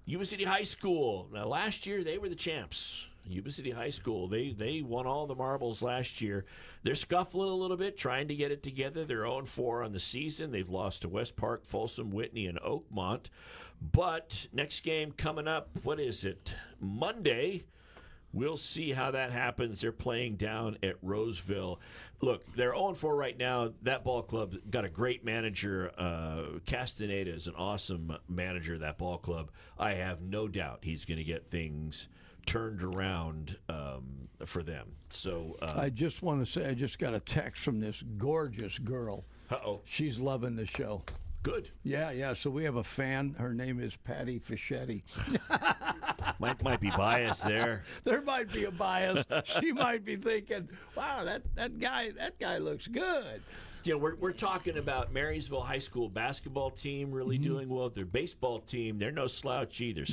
Yuba City High School. Now, last year they were the champs. Yuba City High School, they won all the marbles last year. They're scuffling a little bit, trying to get it together. They're 0-4 on the season. They've lost to West Park, Folsom, Whitney, and Oakmont. But next game coming up, what is it? Monday. We'll see how that happens. They're playing down at Roseville. Look, they're 0-4 right now. That ball club got a great manager. Castaneda is an awesome manager of that ball club. I have no doubt he's going to get things turned around for them. So I just want to say I just got a text from this gorgeous girl. Uh-oh. She's loving the show. Good. Yeah. So we have a fan. Her name is Patty Fischetti. might be biased there. There might be a bias. She might be thinking, "Wow, that guy looks good." Yeah, we're talking about Marysville High School basketball team really doing well. Their baseball team, they're no slouch either.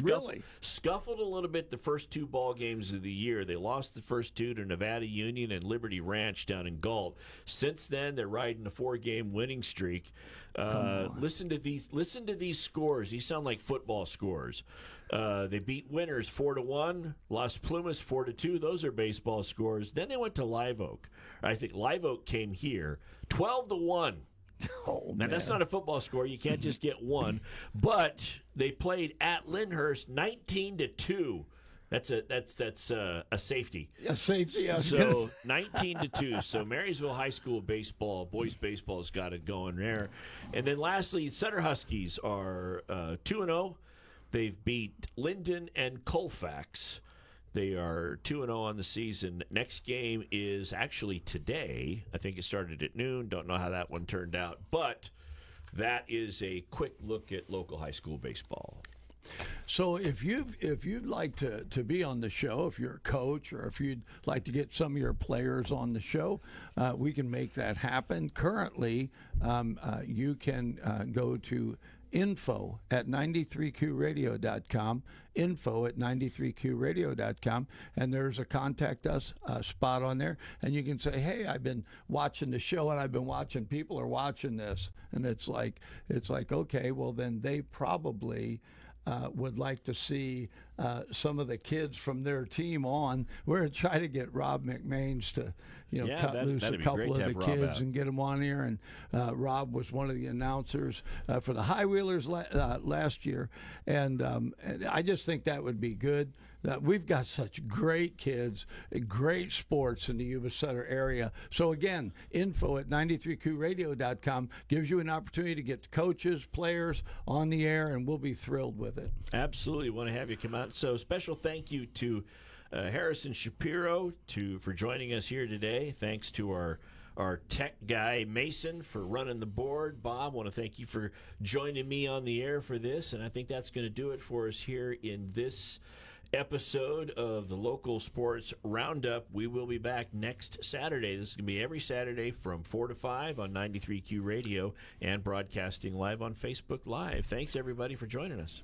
Scuffled a little bit the first 2 ball games of the year. They lost the first 2 to Nevada Union and Liberty Ranch down in Galt. Since then, they're riding a 4-game winning streak. Listen to these scores. These sound like football scores. They beat Winners 4-1, Las Plumas 4-2. Those are baseball scores. Then they went to Live Oak. I think Live Oak came here 12-1. Oh, now that's not a football score. You can't just get one. But they played at Lyndhurst 19-2. That's a safety. A safety. So 19-2. So Marysville High School baseball, boys baseball has got it going there. And then lastly, Sutter Huskies are 2-0. They've beat Linden and Colfax. They are 2-0 on the season. Next game is actually today. I think it started at noon. Don't know how that one turned out. But that is a quick look at local high school baseball. So if you'd like to be on the show, if you're a coach or if you'd like to get some of your players on the show, we can make that happen. Currently, you can go to info@93qradio.com, info@93qradio.com, and there's a contact us spot on there, and you can say, hey, I've been watching the show and I've been watching, people are watching this, and it's like okay, well then they probably would like to see some of the kids from their team on. We're going to try to get Rob McMains to, cut loose a couple of the kids and get them on here. And Rob was one of the announcers for the High Wheelers last year, and I just think that would be good. We've got such great kids, great sports in the Yuba Sutter area. So again, info@93qradio.com gives you an opportunity to get coaches, players on the air, and we'll be thrilled with it. Absolutely. Want to have you come out. So special thank you to Harrison Shapiro for joining us here today. Thanks to our our tech guy, Mason, for running the board. Bob, I want to thank you for joining me on the air for this, and I think that's going to do it for us here in this episode of the Local Sports Roundup. We will be back next Saturday. This is going to be every Saturday from 4 to 5 on 93Q Radio and broadcasting live on Facebook Live. Thanks, everybody, for joining us.